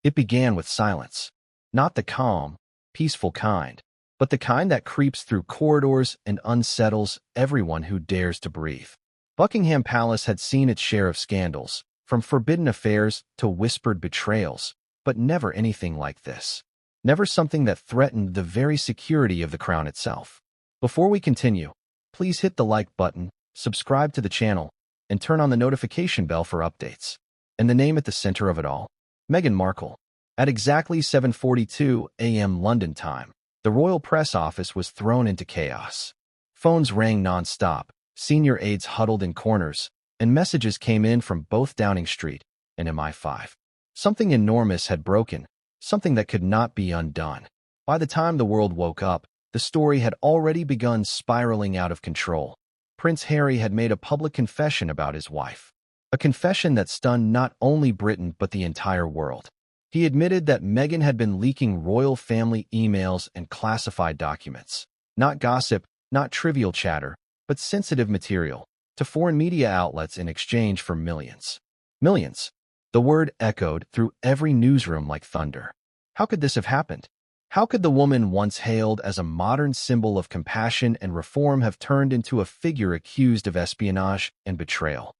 It began with silence. Not the calm, peaceful kind, but the kind that creeps through corridors and unsettles everyone who dares to breathe. Buckingham Palace had seen its share of scandals, from forbidden affairs to whispered betrayals, but never anything like this. Never something that threatened the very security of the crown itself. Before we continue, please hit the like button, subscribe to the channel, and turn on the notification bell for updates. And the name at the center of it all? Meghan Markle. At exactly 7:42 a.m. London time, the royal press office was thrown into chaos. Phones rang non-stop, senior aides huddled in corners, and messages came in from both Downing Street and MI5. Something enormous had broken, something that could not be undone. By the time the world woke up, the story had already begun spiraling out of control. Prince Harry had made a public confession about his wife. A confession that stunned not only Britain but the entire world. He admitted that Meghan had been leaking royal family emails and classified documents. Not gossip, not trivial chatter, but sensitive material, to foreign media outlets in exchange for millions. Millions. The word echoed through every newsroom like thunder. How could this have happened? How could the woman once hailed as a modern symbol of compassion and reform have turned into a figure accused of espionage and betrayal?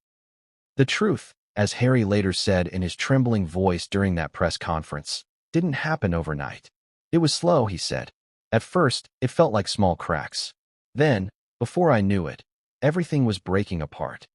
The truth, as Harry later said in his trembling voice during that press conference, didn't happen overnight. It was slow, he said. At first, it felt like small cracks. Then, before I knew it, everything was breaking apart.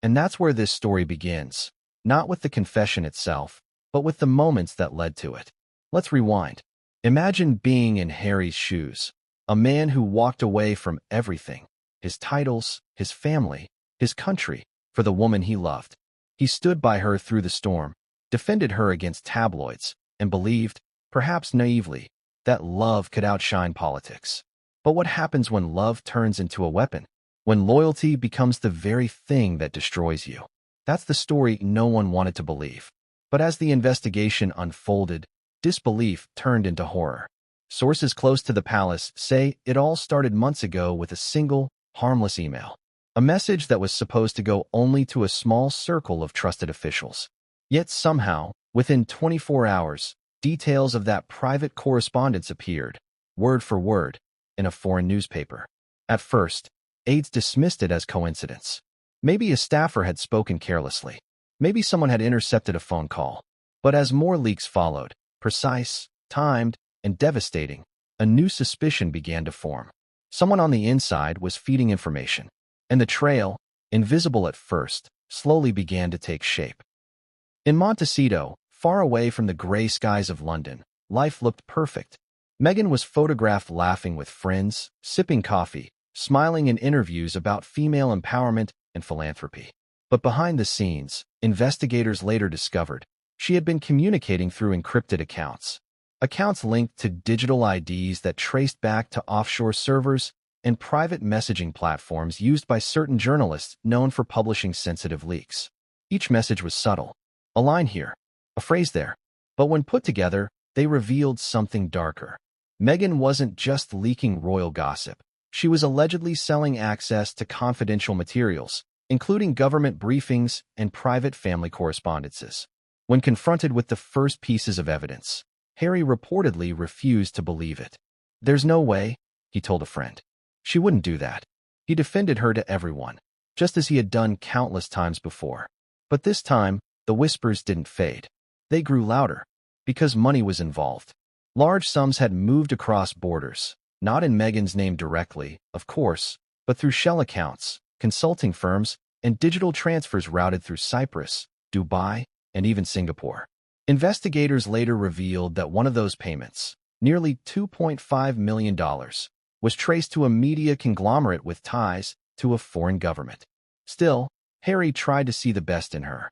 And that's where this story begins. Not with the confession itself, but with the moments that led to it. Let's rewind. Imagine being in Harry's shoes, a man who walked away from everything, his titles, his family, his country, for the woman he loved. He stood by her through the storm, defended her against tabloids, and believed, perhaps naively, that love could outshine politics. But what happens when love turns into a weapon? When loyalty becomes the very thing that destroys you? That's the story no one wanted to believe. But as the investigation unfolded, disbelief turned into horror. Sources close to the palace say it all started months ago with a single, harmless email. A message that was supposed to go only to a small circle of trusted officials. Yet somehow, within 24 hours, details of that private correspondence appeared, word for word, in a foreign newspaper. At first, aides dismissed it as coincidence. Maybe a staffer had spoken carelessly. Maybe someone had intercepted a phone call. But as more leaks followed, precise, timed, and devastating, a new suspicion began to form. Someone on the inside was feeding information. And the trail, invisible at first, slowly began to take shape. In Montecito, far away from the gray skies of London, life looked perfect. Meghan was photographed laughing with friends, sipping coffee, smiling in interviews about female empowerment and philanthropy. But behind the scenes, investigators later discovered she had been communicating through encrypted accounts. Accounts linked to digital IDs that traced back to offshore servers and private messaging platforms used by certain journalists known for publishing sensitive leaks. Each message was subtle. A line here, a phrase there. But when put together, they revealed something darker. Meghan wasn't just leaking royal gossip. She was allegedly selling access to confidential materials, including government briefings and private family correspondences. When confronted with the first pieces of evidence, Harry reportedly refused to believe it. "There's no way," he told a friend. "She wouldn't do that." He defended her to everyone, just as he had done countless times before. But this time, the whispers didn't fade. They grew louder, because money was involved. Large sums had moved across borders, not in Meghan's name directly, of course, but through shell accounts, consulting firms, and digital transfers routed through Cyprus, Dubai, and even Singapore. Investigators later revealed that one of those payments, nearly $2.5 million, was traced to a media conglomerate with ties to a foreign government. Still, Harry tried to see the best in her.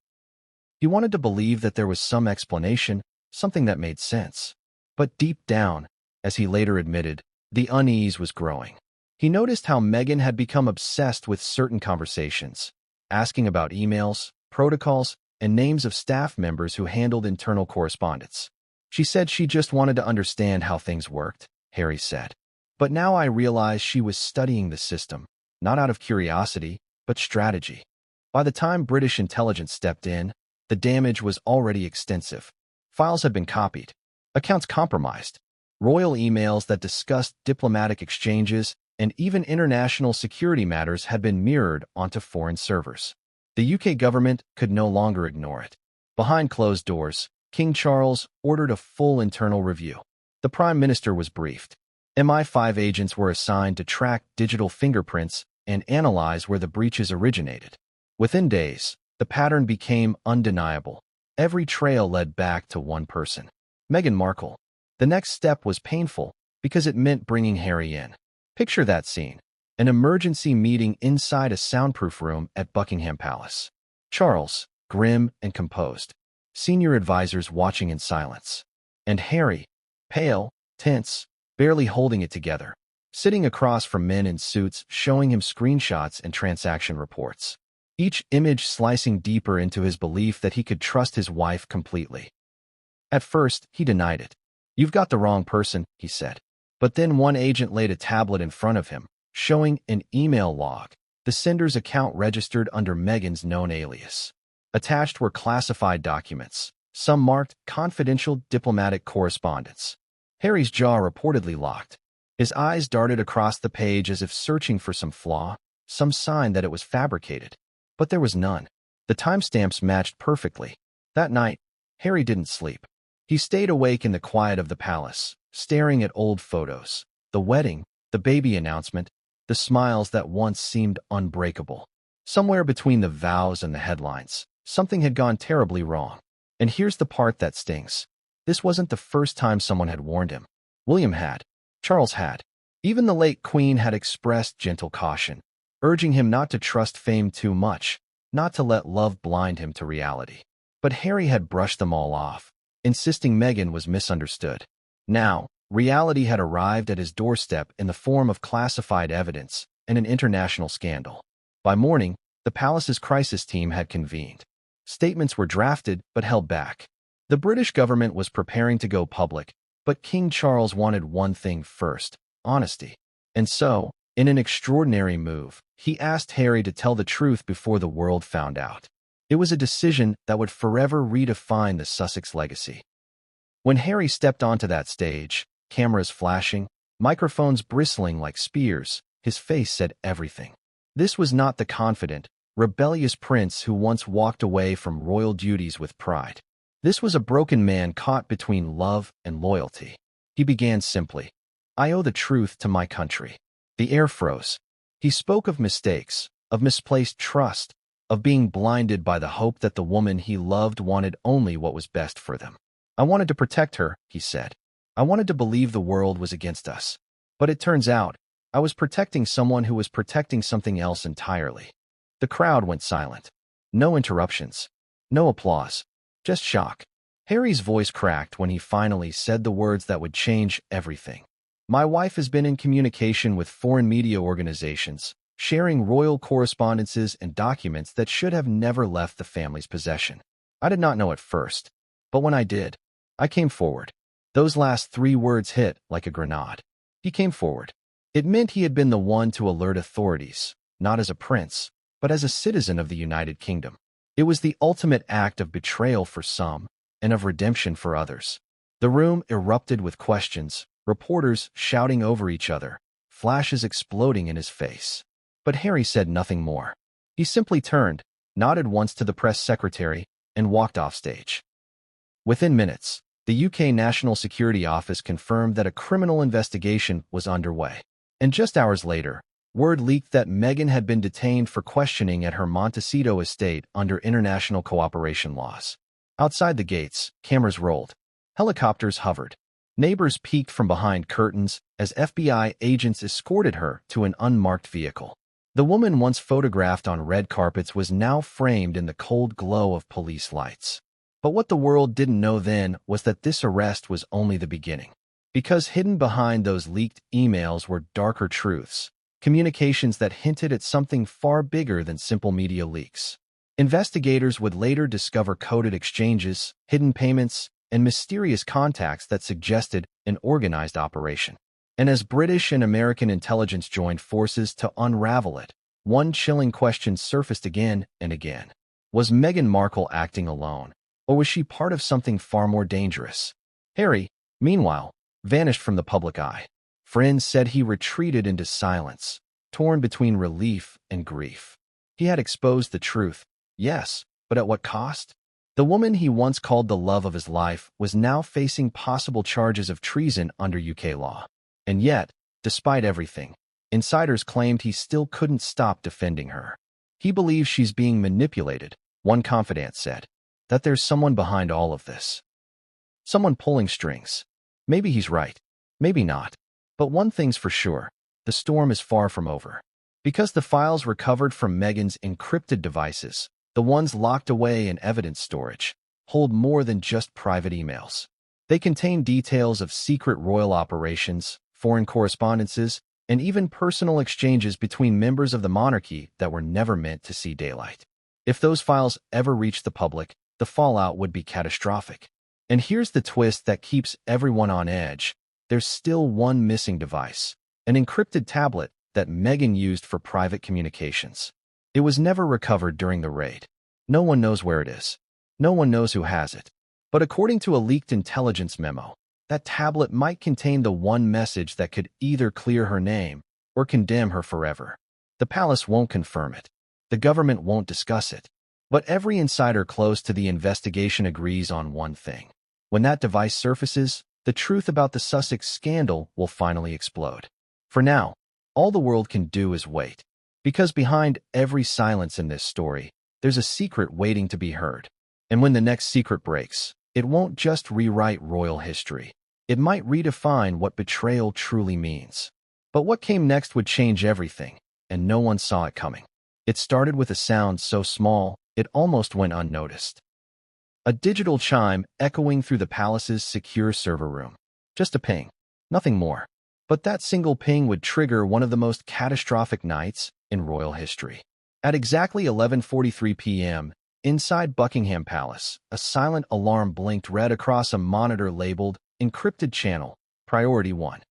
He wanted to believe that there was some explanation, something that made sense. But deep down, as he later admitted, the unease was growing. He noticed how Meghan had become obsessed with certain conversations, asking about emails, protocols, and names of staff members who handled internal correspondence. She said she just wanted to understand how things worked, Harry said. But now I realize she was studying the system, not out of curiosity, but strategy. By the time British intelligence stepped in, the damage was already extensive. Files had been copied, accounts compromised, royal emails that discussed diplomatic exchanges, and even international security matters had been mirrored onto foreign servers. The UK government could no longer ignore it. Behind closed doors, King Charles ordered a full internal review. The Prime Minister was briefed. MI5 agents were assigned to track digital fingerprints and analyze where the breaches originated. Within days, the pattern became undeniable. Every trail led back to one person: Meghan Markle. The next step was painful because it meant bringing Harry in. Picture that scene: an emergency meeting inside a soundproof room at Buckingham Palace. Charles, grim and composed, senior advisors watching in silence, and Harry, pale, tense, barely holding it together, sitting across from men in suits showing him screenshots and transaction reports, each image slicing deeper into his belief that he could trust his wife completely. At first, he denied it. "You've got the wrong person," he said. But then one agent laid a tablet in front of him, showing an email log, the sender's account registered under Meghan's known alias. Attached were classified documents, some marked confidential diplomatic correspondence. Harry's jaw reportedly locked. His eyes darted across the page as if searching for some flaw, some sign that it was fabricated. But there was none. The timestamps matched perfectly. That night, Harry didn't sleep. He stayed awake in the quiet of the palace, staring at old photos, the wedding, the baby announcement, the smiles that once seemed unbreakable. Somewhere between the vows and the headlines, something had gone terribly wrong. And here's the part that stings. This wasn't the first time someone had warned him. William had. Charles had. Even the late Queen had expressed gentle caution, urging him not to trust fame too much, not to let love blind him to reality. But Harry had brushed them all off, insisting Meghan was misunderstood. Now, reality had arrived at his doorstep in the form of classified evidence and an international scandal. By morning, the palace's crisis team had convened. Statements were drafted but held back. The British government was preparing to go public, but King Charles wanted one thing first: honesty. And so, in an extraordinary move, he asked Harry to tell the truth before the world found out. It was a decision that would forever redefine the Sussex legacy. When Harry stepped onto that stage, cameras flashing, microphones bristling like spears, his face said everything. This was not the confident, rebellious prince who once walked away from royal duties with pride. This was a broken man caught between love and loyalty. He began simply: "I owe the truth to my country." The air froze. He spoke of mistakes, of misplaced trust, of being blinded by the hope that the woman he loved wanted only what was best for them. "I wanted to protect her," he said. "I wanted to believe the world was against us. But it turns out, I was protecting someone who was protecting something else entirely." The crowd went silent. No interruptions. No applause. Just shock. Harry's voice cracked when he finally said the words that would change everything. "My wife has been in communication with foreign media organizations, sharing royal correspondences and documents that should have never left the family's possession. I did not know at first, but when I did, I came forward." Those last 3 words hit like a grenade. He came forward. It meant he had been the one to alert authorities, not as a prince, but as a citizen of the United Kingdom. It was the ultimate act of betrayal for some, and of redemption for others. The room erupted with questions, reporters shouting over each other, flashes exploding in his face. But Harry said nothing more. He simply turned, nodded once to the press secretary, and walked off stage. Within minutes, the UK National Security Office confirmed that a criminal investigation was underway. And just hours later, word leaked that Meghan had been detained for questioning at her Montecito estate under international cooperation laws. Outside the gates, cameras rolled. Helicopters hovered. Neighbors peeked from behind curtains as FBI agents escorted her to an unmarked vehicle. The woman once photographed on red carpets was now framed in the cold glow of police lights. But what the world didn't know then was that this arrest was only the beginning. Because hidden behind those leaked emails were darker truths, communications that hinted at something far bigger than simple media leaks. Investigators would later discover coded exchanges, hidden payments, and mysterious contacts that suggested an organized operation. And as British and American intelligence joined forces to unravel it, one chilling question surfaced again and again. Was Meghan Markle acting alone, Or was she part of something far more dangerous? Harry, meanwhile, vanished from the public eye. Friends said he retreated into silence, torn between relief and grief. He had exposed the truth, yes, but at what cost? The woman he once called the love of his life was now facing possible charges of treason under UK law. And yet, despite everything, insiders claimed he still couldn't stop defending her. He believes she's being manipulated, one confidant said, that there's someone behind all of this. Someone pulling strings. Maybe he's right, maybe not. But one thing's for sure, the storm is far from over. Because the files recovered from Meghan's encrypted devices, the ones locked away in evidence storage, hold more than just private emails. They contain details of secret royal operations, foreign correspondences, and even personal exchanges between members of the monarchy that were never meant to see daylight. If those files ever reached the public, the fallout would be catastrophic. And here's the twist that keeps everyone on edge. There's still one missing device, an encrypted tablet that Meghan used for private communications. It was never recovered during the raid. No one knows where it is. No one knows who has it. But according to a leaked intelligence memo, that tablet might contain the one message that could either clear her name or condemn her forever. The palace won't confirm it. The government won't discuss it. But every insider close to the investigation agrees on one thing. When that device surfaces, the truth about the Sussex scandal will finally explode. For now, all the world can do is wait. Because behind every silence in this story, there's a secret waiting to be heard. And when the next secret breaks, it won't just rewrite royal history. It might redefine what betrayal truly means. But what came next would change everything, and no one saw it coming. It started with a sound so small, it almost went unnoticed. A digital chime echoing through the palace's secure server room. Just a ping, nothing more. But that single ping would trigger one of the most catastrophic nights in royal history. At exactly 11:43 p.m., inside Buckingham Palace, a silent alarm blinked red across a monitor labeled Encrypted Channel, Priority 1.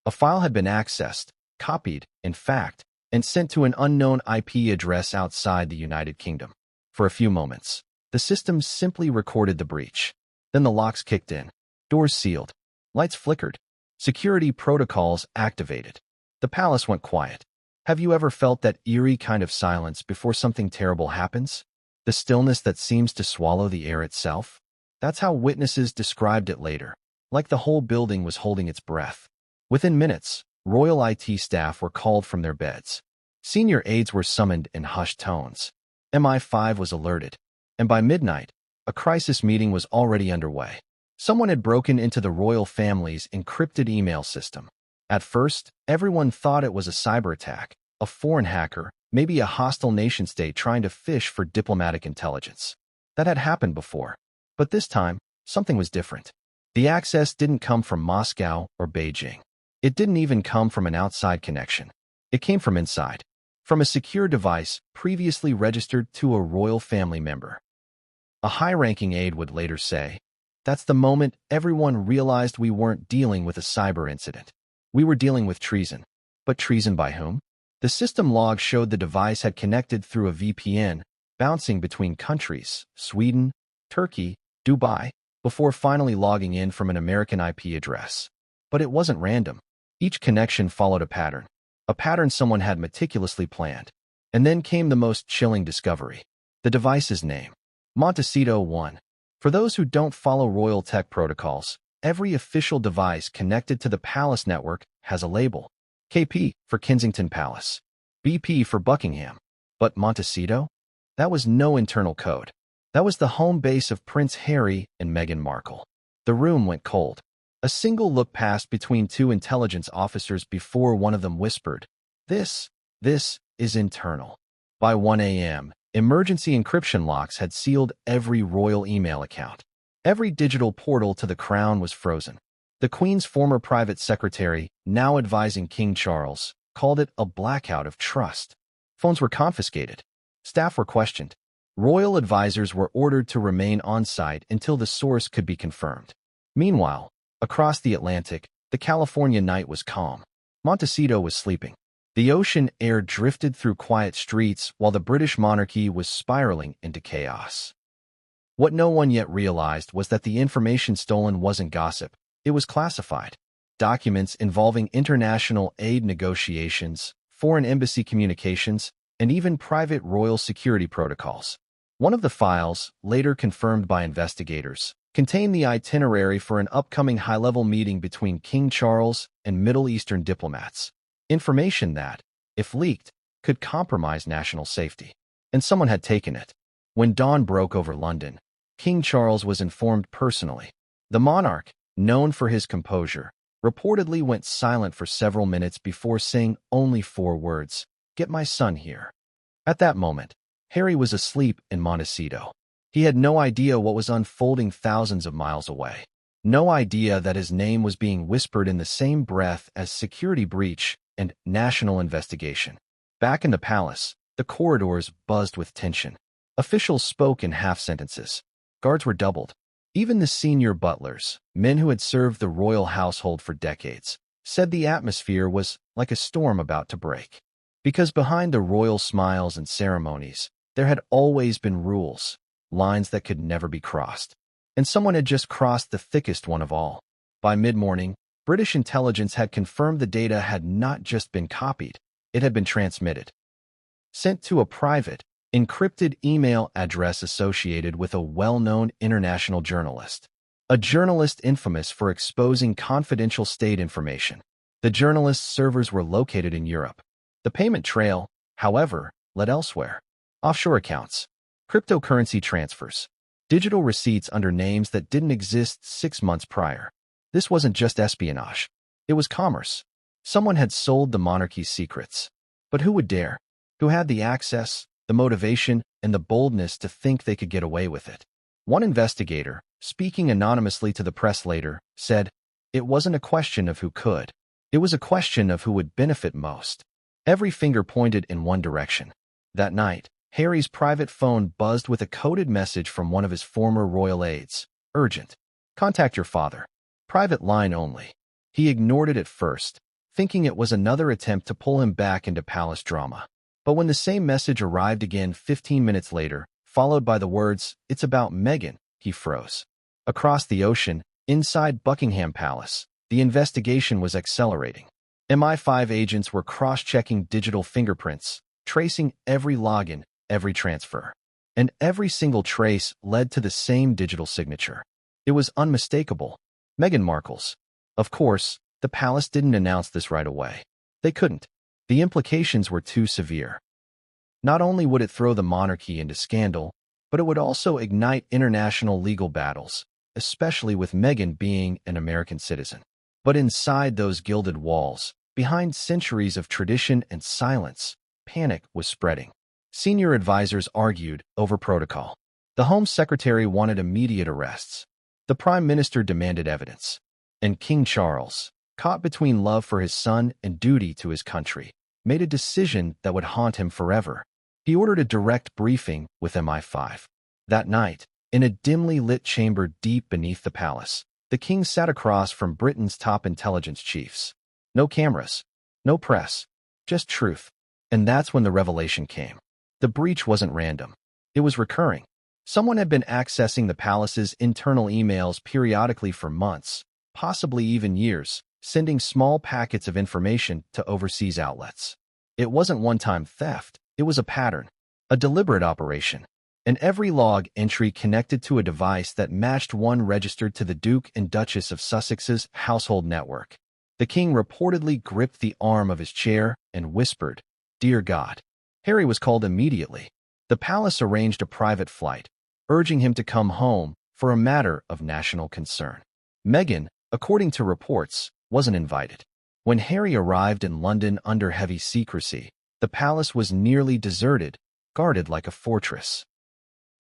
A file had been accessed, copied, in fact, and sent to an unknown IP address outside the United Kingdom. For a few moments, the system simply recorded the breach. Then the locks kicked in, doors sealed, lights flickered, security protocols activated. The palace went quiet. Have you ever felt that eerie kind of silence before something terrible happens? The stillness that seems to swallow the air itself? That's how witnesses described it later, like the whole building was holding its breath. Within minutes, royal IT staff were called from their beds. Senior aides were summoned in hushed tones. MI5 was alerted, and by midnight, a crisis meeting was already underway. Someone had broken into the royal family's encrypted email system. At first, everyone thought it was a cyber attack, a foreign hacker, maybe a hostile nation-state trying to fish for diplomatic intelligence. That had happened before. But this time, something was different. The access didn't come from Moscow or Beijing. It didn't even come from an outside connection. It came from inside, from a secure device previously registered to a royal family member. A high-ranking aide would later say, "That's the moment everyone realized we weren't dealing with a cyber incident. We were dealing with treason." But treason by whom? The system log showed the device had connected through a VPN, bouncing between countries, Sweden, Turkey, Dubai, before finally logging in from an American IP address. But it wasn't random. Each connection followed a pattern someone had meticulously planned. And then came the most chilling discovery. The device's name. Montecito 1. For those who don't follow royal tech protocols, every official device connected to the palace network has a label. KP for Kensington Palace. BP for Buckingham. But Montecito? That was no internal code. That was the home base of Prince Harry and Meghan Markle. The room went cold. A single look passed between two intelligence officers before one of them whispered, This is internal." By 1 a.m., emergency encryption locks had sealed every royal email account. Every digital portal to the crown was frozen. The Queen's former private secretary, now advising King Charles, called it a blackout of trust. Phones were confiscated. Staff were questioned. Royal advisors were ordered to remain on site until the source could be confirmed. Meanwhile, across the Atlantic, the California night was calm. Montecito was sleeping. The ocean air drifted through quiet streets while the British monarchy was spiraling into chaos. What no one yet realized was that the information stolen wasn't gossip. It was classified. Documents involving international aid negotiations, foreign embassy communications, and even private royal security protocols. One of the files, later confirmed by investigators, contained the itinerary for an upcoming high-level meeting between King Charles and Middle Eastern diplomats. Information that, if leaked, could compromise national safety. And someone had taken it. When dawn broke over London, King Charles was informed personally. The monarch, known for his composure, reportedly went silent for several minutes before saying only 4 words, "Get my son here." At that moment, Harry was asleep in Montecito. He had no idea what was unfolding thousands of miles away. No idea that his name was being whispered in the same breath as security breach and national investigation. Back in the palace, the corridors buzzed with tension. Officials spoke in half-sentences. Guards were doubled. Even the senior butlers, men who had served the royal household for decades, said the atmosphere was like a storm about to break. Because behind the royal smiles and ceremonies, there had always been rules, lines that could never be crossed. And someone had just crossed the thickest one of all. By mid-morning, British intelligence had confirmed the data had not just been copied, it had been transmitted. Sent to a private, encrypted email address associated with a well-known international journalist. A journalist infamous for exposing confidential state information. The journalist's servers were located in Europe. The payment trail, however, led elsewhere. Offshore accounts, cryptocurrency transfers, digital receipts under names that didn't exist 6 months prior. This wasn't just espionage. It was commerce. Someone had sold the monarchy's secrets. But who would dare? Who had the access, the motivation, and the boldness to think they could get away with it? One investigator, speaking anonymously to the press later, said, "It wasn't a question of who could. It was a question of who would benefit most." Every finger pointed in one direction. That night, Harry's private phone buzzed with a coded message from one of his former royal aides. "Urgent. Contact your father. Private line only." He ignored it at first, thinking it was another attempt to pull him back into palace drama. But when the same message arrived again 15 minutes later, followed by the words, "It's about Meghan," he froze. Across the ocean, inside Buckingham Palace, the investigation was accelerating. MI5 agents were cross-checking digital fingerprints, tracing every login, every transfer. And every single trace led to the same digital signature. It was unmistakable. Meghan Markle's. Of course, the palace didn't announce this right away. They couldn't. The implications were too severe. Not only would it throw the monarchy into scandal, but it would also ignite international legal battles, especially with Meghan being an American citizen. But inside those gilded walls, behind centuries of tradition and silence, panic was spreading. Senior advisors argued over protocol. The Home Secretary wanted immediate arrests. The Prime Minister demanded evidence. And King Charles, caught between love for his son and duty to his country, made a decision that would haunt him forever. He ordered a direct briefing with MI5. That night, in a dimly lit chamber deep beneath the palace, the king sat across from Britain's top intelligence chiefs. No cameras, no press, just truth. And that's when the revelation came. The breach wasn't random. It was recurring. Someone had been accessing the palace's internal emails periodically for months, possibly even years, sending small packets of information to overseas outlets. It wasn't one-time theft. It was a pattern, a deliberate operation. And every log entry connected to a device that matched one registered to the Duke and Duchess of Sussex's household network. The king reportedly gripped the arm of his chair and whispered, "Dear God." Harry was called immediately. The palace arranged a private flight, urging him to come home for a matter of national concern. Meghan, according to reports, wasn't invited. When Harry arrived in London under heavy secrecy, the palace was nearly deserted, guarded like a fortress.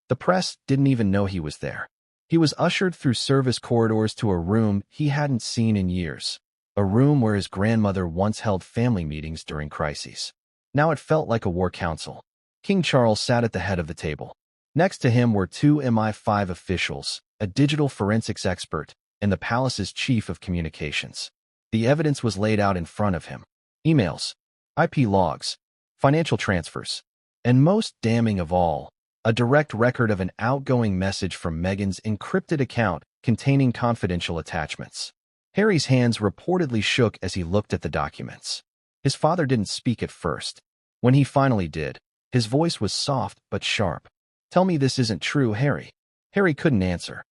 The press didn't even know he was there. He was ushered through service corridors to a room he hadn't seen in years, a room where his grandmother once held family meetings during crises. Now it felt like a war council. King Charles sat at the head of the table. Next to him were 2 MI5 officials, a digital forensics expert, and the palace's chief of communications. The evidence was laid out in front of him. Emails, IP logs, financial transfers, and most damning of all, a direct record of an outgoing message from Meghan's encrypted account containing confidential attachments. Harry's hands reportedly shook as he looked at the documents. His father didn't speak at first. When he finally did, his voice was soft but sharp. "Tell me this isn't true, Harry." Harry couldn't answer.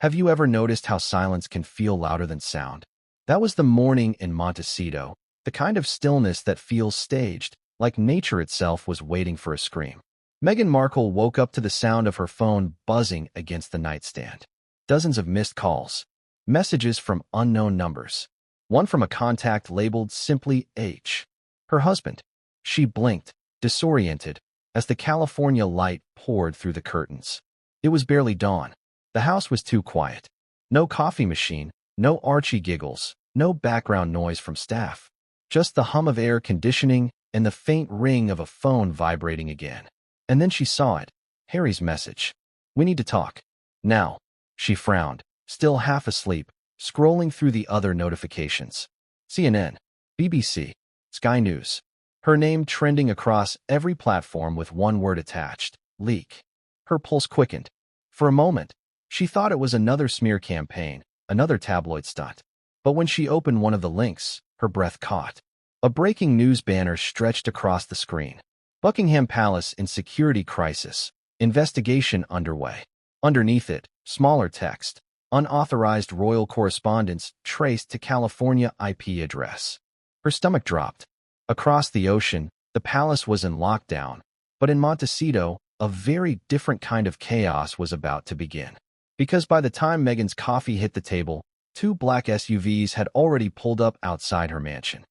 Have you ever noticed how silence can feel louder than sound? That was the morning in Montecito, the kind of stillness that feels staged, like nature itself was waiting for a scream. Meghan Markle woke up to the sound of her phone buzzing against the nightstand. Dozens of missed calls. Messages from unknown numbers. One from a contact labeled simply H. Her husband. She blinked, disoriented, as the California light poured through the curtains. It was barely dawn. The house was too quiet. No coffee machine, no Archie giggles, no background noise from staff. Just the hum of air conditioning and the faint ring of a phone vibrating again. And then she saw it. Harry's message. "We need to talk. Now." She frowned, still half asleep, scrolling through the other notifications. CNN, BBC, Sky News. Her name trending across every platform with one word attached: leak. Her pulse quickened. For a moment, she thought it was another smear campaign, another tabloid stunt. But when she opened one of the links, her breath caught. A breaking news banner stretched across the screen. Buckingham Palace in security crisis. Investigation underway. Underneath it, smaller text. Unauthorized royal correspondence traced to California IP address. Her stomach dropped. Across the ocean, the palace was in lockdown. But in Montecito, a very different kind of chaos was about to begin. Because by the time Meghan's coffee hit the table, 2 black SUVs had already pulled up outside her mansion.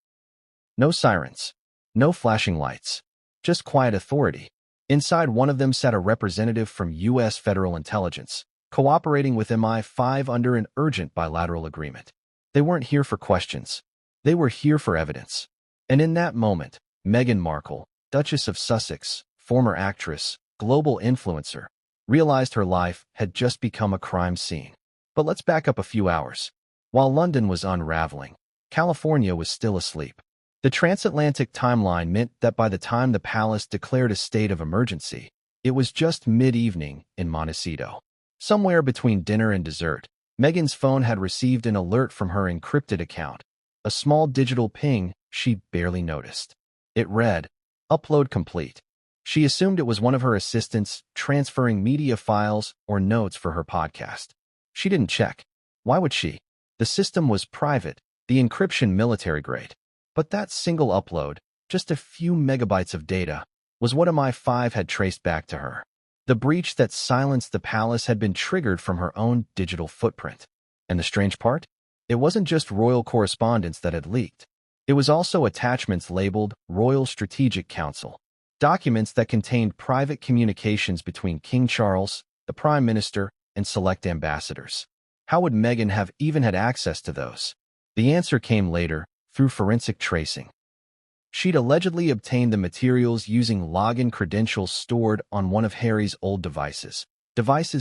No sirens. No flashing lights. Just quiet authority. Inside one of them sat a representative from U.S. Federal Intelligence, cooperating with MI5 under an urgent bilateral agreement. They weren't here for questions. They were here for evidence. And in that moment, Meghan Markle, Duchess of Sussex, former actress, global influencer, realized her life had just become a crime scene. But let's back up a few hours. While London was unraveling, California was still asleep. The transatlantic timeline meant that by the time the palace declared a state of emergency, it was just mid-evening in Montecito. Somewhere between dinner and dessert, Meghan's phone had received an alert from her encrypted account, a small digital ping she barely noticed. It read, "Upload complete." She assumed it was one of her assistants transferring media files or notes for her podcast. She didn't check. Why would she? The system was private, the encryption military-grade. But that single upload, just a few megabytes of data, was what MI5 had traced back to her. The breach that silenced the palace had been triggered from her own digital footprint. And the strange part? It wasn't just royal correspondence that had leaked. It was also attachments labeled Royal Strategic Council, documents that contained private communications between King Charles, the Prime Minister, and select ambassadors. How would Meghan have even had access to those? The answer came later, through forensic tracing. She'd allegedly obtained the materials using login credentials stored on one of Harry's old devices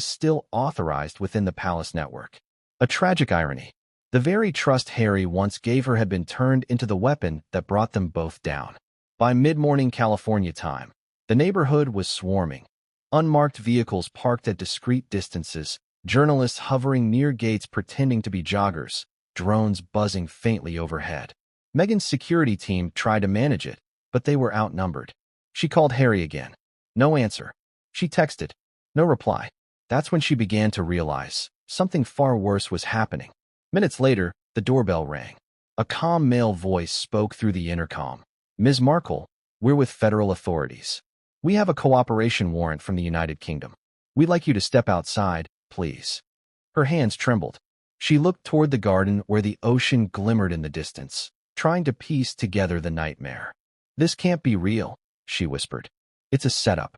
still authorized within the palace network. A tragic irony. The very trust Harry once gave her had been turned into the weapon that brought them both down. By mid-morning California time, the neighborhood was swarming. Unmarked vehicles parked at discreet distances, journalists hovering near gates pretending to be joggers, drones buzzing faintly overhead. Meghan's security team tried to manage it, but they were outnumbered. She called Harry again. No answer. She texted. No reply. That's when she began to realize something far worse was happening. Minutes later, the doorbell rang. A calm male voice spoke through the intercom. "Ms. Markle, we're with federal authorities. We have a cooperation warrant from the United Kingdom. We'd like you to step outside, please." Her hands trembled. She looked toward the garden where the ocean glimmered in the distance, trying to piece together the nightmare. "This can't be real," she whispered. "It's a setup."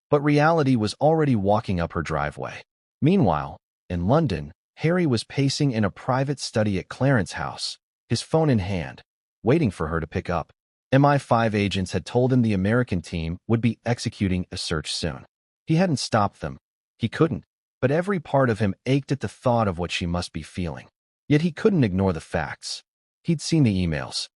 But reality was already walking up her driveway. Meanwhile, in London, Harry was pacing in a private study at Clarence House, his phone in hand, waiting for her to pick up. MI5 agents had told him the American team would be executing a search soon. He hadn't stopped them. He couldn't, but every part of him ached at the thought of what she must be feeling. Yet he couldn't ignore the facts. He'd seen the emails,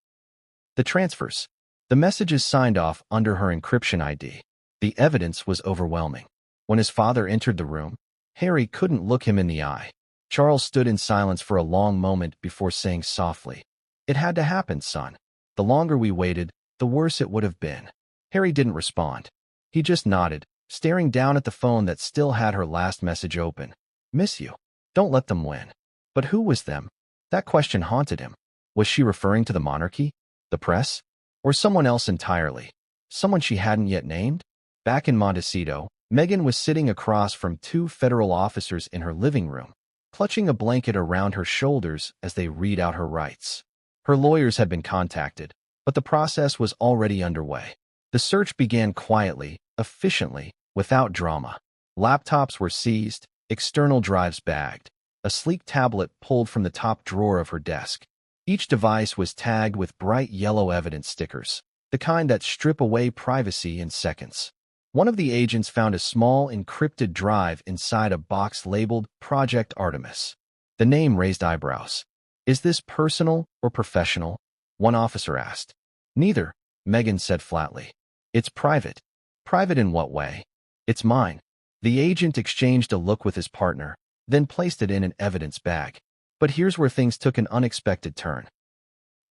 the transfers, the messages signed off under her encryption ID. The evidence was overwhelming. When his father entered the room, Harry couldn't look him in the eye. Charles stood in silence for a long moment before saying softly, "It had to happen, son. The longer we waited, the worse it would have been." Harry didn't respond. He just nodded, staring down at the phone that still had her last message open. "Miss you. Don't let them win." But who was them? That question haunted him. Was she referring to the monarchy? The press? Or someone else entirely? Someone she hadn't yet named? Back in Montecito, Meghan was sitting across from two federal officers in her living room, clutching a blanket around her shoulders as they read out her rights. Her lawyers had been contacted, but the process was already underway. The search began quietly, efficiently, without drama. Laptops were seized, external drives bagged, a sleek tablet pulled from the top drawer of her desk. Each device was tagged with bright yellow evidence stickers, the kind that strip away privacy in seconds. One of the agents found a small encrypted drive inside a box labeled Project Artemis. The name raised eyebrows. "Is this personal or professional?" one officer asked. "Neither," Meghan said flatly. "It's private." "Private in what way?" "It's mine." The agent exchanged a look with his partner, then placed it in an evidence bag. But here's where things took an unexpected turn.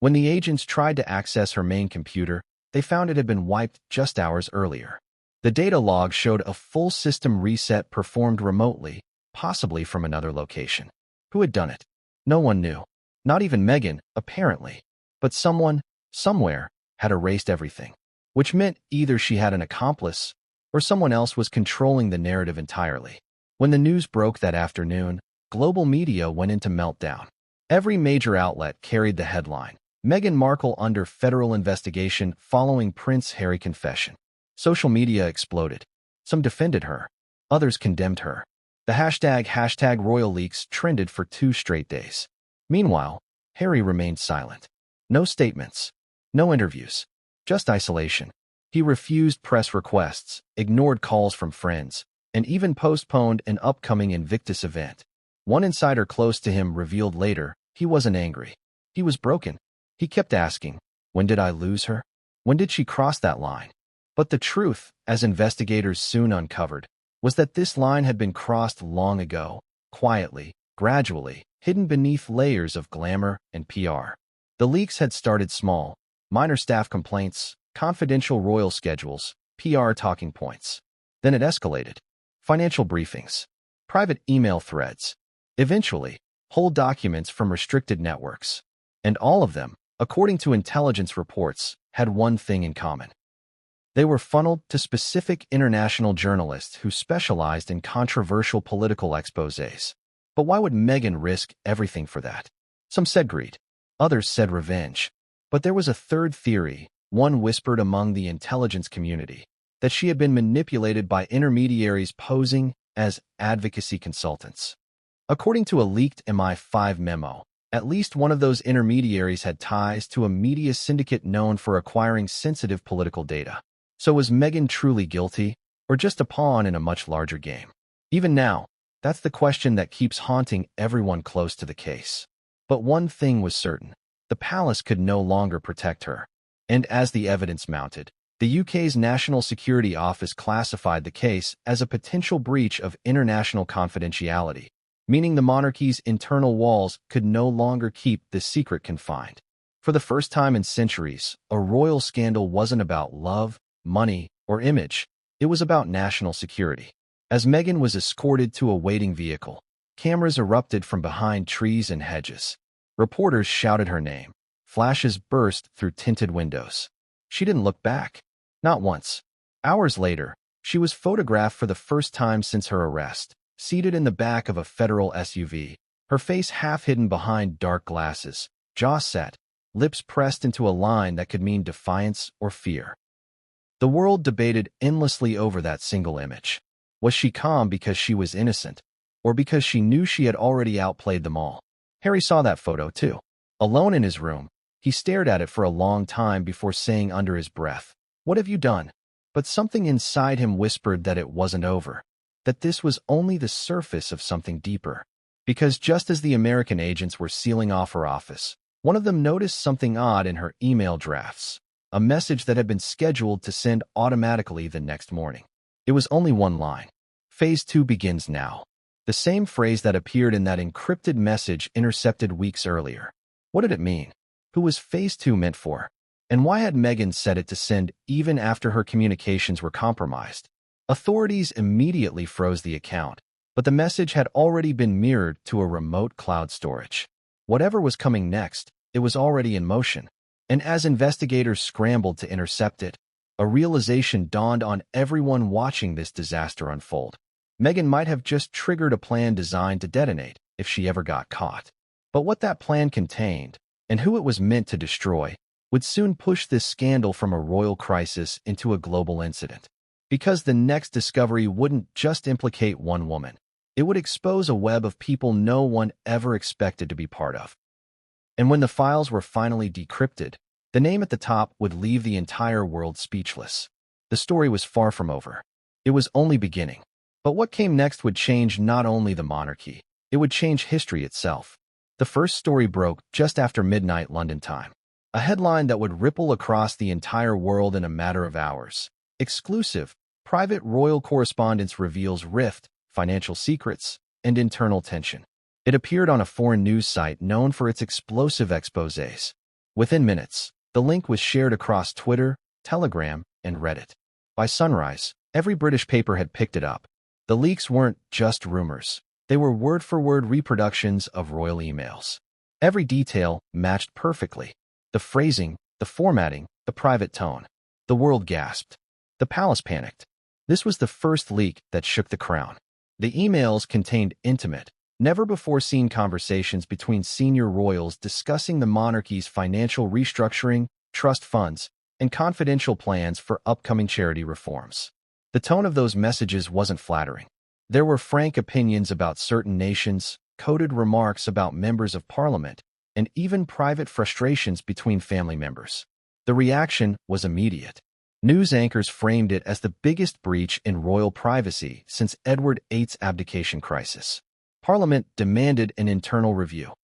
When the agents tried to access her main computer, they found it had been wiped just hours earlier. The data log showed a full system reset performed remotely, possibly from another location. Who had done it? No one knew. Not even Meghan, apparently. But someone, somewhere, had erased everything. Which meant either she had an accomplice, or someone else was controlling the narrative entirely. When the news broke that afternoon, global media went into meltdown. Every major outlet carried the headline, "Meghan Markle under federal investigation following Prince Harry confession." Social media exploded. Some defended her. Others condemned her. The hashtag #RoyalLeaks trended for 2 straight days. Meanwhile, Harry remained silent. No statements. No interviews. Just isolation. He refused press requests, ignored calls from friends, and even postponed an upcoming Invictus event. One insider close to him revealed later he wasn't angry. He was broken. He kept asking, "When did I lose her? When did she cross that line?" But the truth, as investigators soon uncovered, was that this line had been crossed long ago, quietly, gradually, hidden beneath layers of glamour and PR. The leaks had started small, minor staff complaints, confidential royal schedules, PR talking points. Then it escalated. Financial briefings, private email threads, eventually, whole documents from restricted networks. And all of them, according to intelligence reports, had one thing in common. They were funneled to specific international journalists who specialized in controversial political exposés. But why would Meghan risk everything for that? Some said greed. Others said revenge. But there was a third theory, one whispered among the intelligence community, that she had been manipulated by intermediaries posing as advocacy consultants. According to a leaked MI5 memo, at least one of those intermediaries had ties to a media syndicate known for acquiring sensitive political data. So was Meghan truly guilty, or just a pawn in a much larger game? Even now, that's the question that keeps haunting everyone close to the case. But one thing was certain. The palace could no longer protect her. And as the evidence mounted, the UK's National Security Office classified the case as a potential breach of international confidentiality, meaning the monarchy's internal walls could no longer keep this secret confined. For the first time in centuries, a royal scandal wasn't about love, money, or image. It was about national security. As Meghan was escorted to a waiting vehicle, cameras erupted from behind trees and hedges. Reporters shouted her name. Flashes burst through tinted windows. She didn't look back. Not once. Hours later, she was photographed for the first time since her arrest, seated in the back of a federal SUV, her face half hidden behind dark glasses, jaw set, lips pressed into a line that could mean defiance or fear. The world debated endlessly over that single image. Was she calm because she was innocent, or because she knew she had already outplayed them all? Harry saw that photo, too. Alone in his room, he stared at it for a long time before saying under his breath, "What have you done?" But something inside him whispered that it wasn't over, that this was only the surface of something deeper. Because just as the American agents were sealing off her office, one of them noticed something odd in her email drafts, a message that had been scheduled to send automatically the next morning. It was only one line. Phase 2 begins now. The same phrase that appeared in that encrypted message intercepted weeks earlier. What did it mean? Who was Phase 2 meant for? And why had Meghan set it to send even after her communications were compromised? Authorities immediately froze the account, but the message had already been mirrored to a remote cloud storage. Whatever was coming next, it was already in motion. And as investigators scrambled to intercept it, a realization dawned on everyone watching this disaster unfold. Meghan might have just triggered a plan designed to detonate if she ever got caught. But what that plan contained, and who it was meant to destroy, would soon push this scandal from a royal crisis into a global incident. Because the next discovery wouldn't just implicate one woman. It would expose a web of people no one ever expected to be part of. And when the files were finally decrypted, the name at the top would leave the entire world speechless. The story was far from over. It was only beginning. But what came next would change not only the monarchy, it would change history itself. The first story broke just after midnight London time. A headline that would ripple across the entire world in a matter of hours. Exclusive, private royal correspondence reveals rift, financial secrets, and internal tension. It appeared on a foreign news site known for its explosive exposés. Within minutes, the link was shared across Twitter, Telegram, and Reddit. By sunrise, every British paper had picked it up. The leaks weren't just rumors. They were word-for-word reproductions of royal emails. Every detail matched perfectly. The phrasing, the formatting, the private tone. The world gasped. The palace panicked. This was the first leak that shook the crown. The emails contained intimate, never-before-seen conversations between senior royals discussing the monarchy's financial restructuring, trust funds, and confidential plans for upcoming charity reforms. The tone of those messages wasn't flattering. There were frank opinions about certain nations, coded remarks about members of parliament, and even private frustrations between family members. The reaction was immediate. News anchors framed it as the biggest breach in royal privacy since Edward VIII's abdication crisis. Parliament demanded an internal review.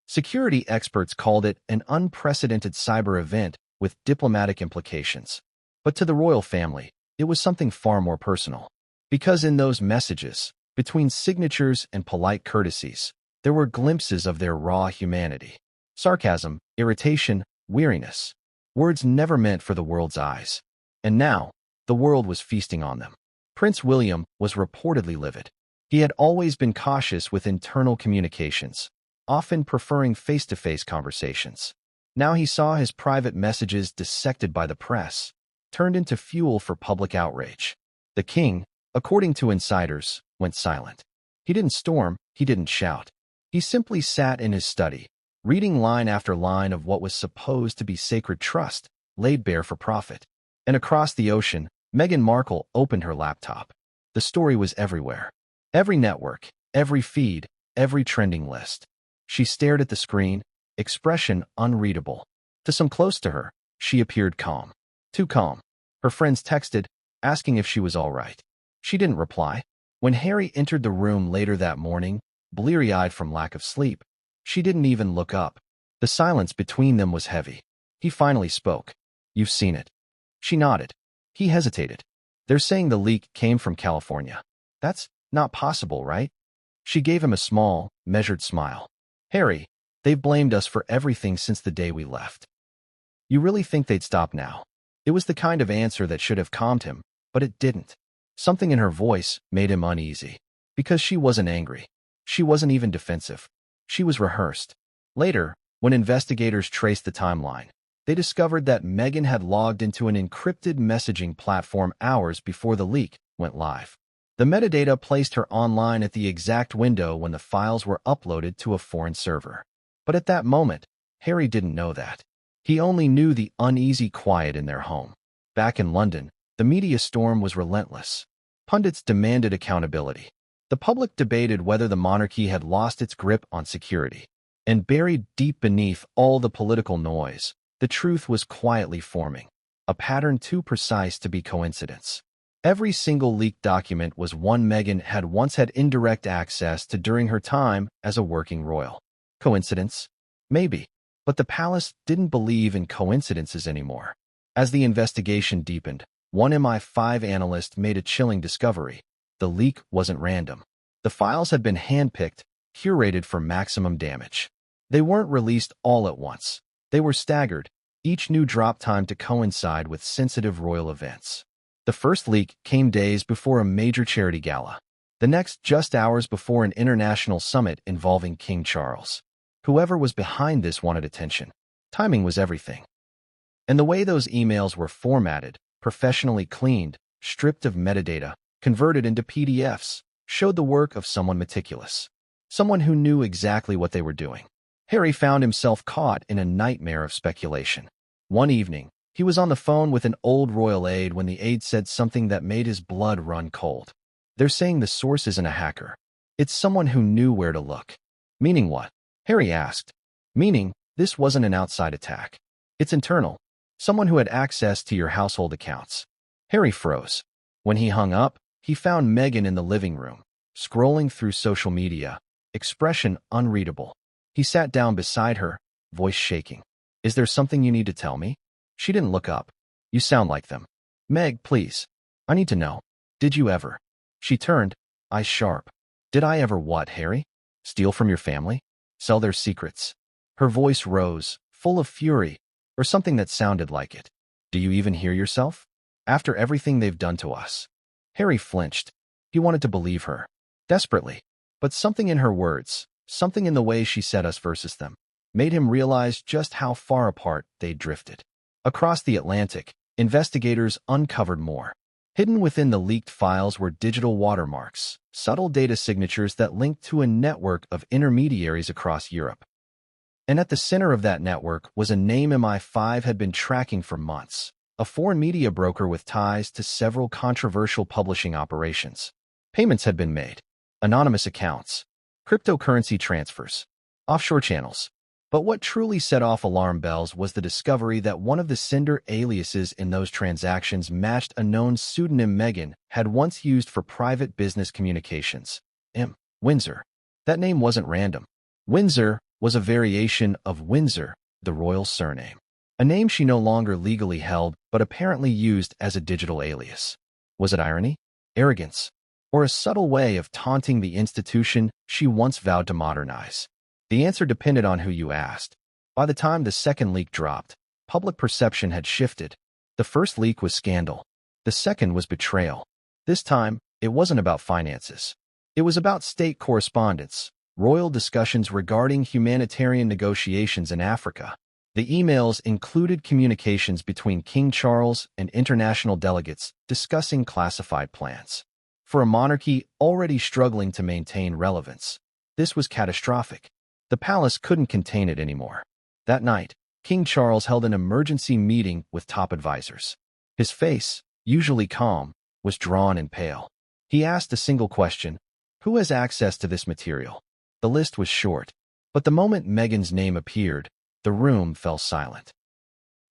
Security experts called it an unprecedented cyber event with diplomatic implications. But to the royal family, it was something far more personal. Because in those messages, between signatures and polite courtesies, there were glimpses of their raw humanity. Sarcasm, irritation, weariness. Words never meant for the world's eyes. And now, the world was feasting on them. Prince William was reportedly livid. He had always been cautious with internal communications, often preferring face-to-face conversations. Now he saw his private messages dissected by the press, turned into fuel for public outrage. The king, according to insiders, went silent. He didn't storm, he didn't shout. He simply sat in his study, reading line after line of what was supposed to be sacred trust, laid bare for profit. And across the ocean, Meghan Markle opened her laptop. The story was everywhere. Every network, every feed, every trending list. She stared at the screen, expression unreadable. To some close to her, she appeared calm. Too calm. Her friends texted, asking if she was all right. She didn't reply. When Harry entered the room later that morning, bleary-eyed from lack of sleep, she didn't even look up. The silence between them was heavy. He finally spoke. "You've seen it." She nodded. He hesitated. "They're saying the leak came from California. That's not possible, right?" She gave him a small, measured smile. "Harry, they've blamed us for everything since the day we left. You really think they'd stop now?" It was the kind of answer that should have calmed him, but it didn't. Something in her voice made him uneasy. Because she wasn't angry. She wasn't even defensive. She was rehearsed. Later, when investigators traced the timeline, they discovered that Meghan had logged into an encrypted messaging platform hours before the leak went live. The metadata placed her online at the exact window when the files were uploaded to a foreign server. But at that moment, Harry didn't know that. He only knew the uneasy quiet in their home. Back in London, the media storm was relentless. Pundits demanded accountability. The public debated whether the monarchy had lost its grip on security. And buried deep beneath all the political noise, the truth was quietly forming, a pattern too precise to be coincidence. Every single leaked document was one Meghan had once had indirect access to during her time as a working royal. Coincidence? Maybe. But the palace didn't believe in coincidences anymore. As the investigation deepened, one MI5 analyst made a chilling discovery. the leak wasn't random. The files had been handpicked, curated for maximum damage. They weren't released all at once. They were staggered, each new drop time to coincide with sensitive royal events. The first leak came days before a major charity gala. The next just hours before an international summit involving King Charles. Whoever was behind this wanted attention. Timing was everything. And the way those emails were formatted, professionally cleaned, stripped of metadata, converted into PDFs, showed the work of someone meticulous. Someone who knew exactly what they were doing. Harry found himself caught in a nightmare of speculation. One evening, he was on the phone with an old royal aide when the aide said something that made his blood run cold. They're saying the source isn't a hacker. It's someone who knew where to look. Meaning what? Harry asked. Meaning, this wasn't an outside attack. It's internal. Someone who had access to your household accounts. Harry froze. When he hung up, he found Meghan in the living room, scrolling through social media, expression unreadable. He sat down beside her, voice shaking. Is there something you need to tell me? She didn't look up. You sound like them. Meg, please. I need to know. Did you ever? She turned, eyes sharp. Did I ever what, Harry? Steal from your family? Sell their secrets? Her voice rose, full of fury, or something that sounded like it. Do you even hear yourself? After everything they've done to us. Harry flinched. He wanted to believe her. Desperately. But something in her words, something in the way she said us versus them, made him realize just how far apart they'd drifted. Across the Atlantic, investigators uncovered more. Hidden within the leaked files were digital watermarks, subtle data signatures that linked to a network of intermediaries across Europe. And at the center of that network was a name MI5 had been tracking for months, a foreign media broker with ties to several controversial publishing operations. Payments had been made, anonymous accounts, cryptocurrency transfers, offshore channels. But what truly set off alarm bells was the discovery that one of the sender aliases in those transactions matched a known pseudonym Meghan had once used for private business communications. Windsor. That name wasn't random. Windsor was a variation of Windsor, the royal surname. A name she no longer legally held, but apparently used as a digital alias. Was it irony? Arrogance? Or a subtle way of taunting the institution she once vowed to modernize? The answer depended on who you asked. By the time the second leak dropped, public perception had shifted. The first leak was scandal. The second was betrayal. This time, it wasn't about finances. It was about state correspondence, royal discussions regarding humanitarian negotiations in Africa. The emails included communications between King Charles and international delegates discussing classified plans. For a monarchy already struggling to maintain relevance, this was catastrophic. The palace couldn't contain it anymore. That night, King Charles held an emergency meeting with top advisors. His face, usually calm, was drawn and pale. He asked a single question: who has access to this material? The list was short, but the moment Meghan's name appeared, the room fell silent.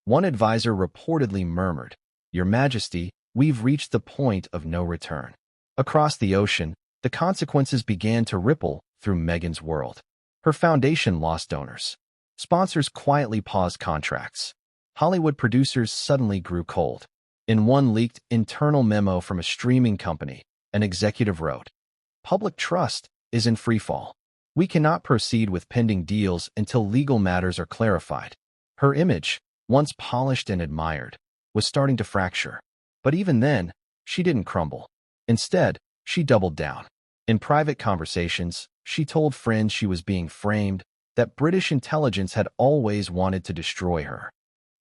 One advisor reportedly murmured, "Your Majesty, we've reached the point of no return." Across the ocean, the consequences began to ripple through Meghan's world. Her foundation lost donors. Sponsors quietly paused contracts. Hollywood producers suddenly grew cold. In one leaked internal memo from a streaming company, an executive wrote, "Public trust is in freefall. We cannot proceed with pending deals until legal matters are clarified." Her image, once polished and admired, was starting to fracture. But even then, she didn't crumble. Instead, she doubled down. In private conversations, she told friends she was being framed, that British intelligence had always wanted to destroy her.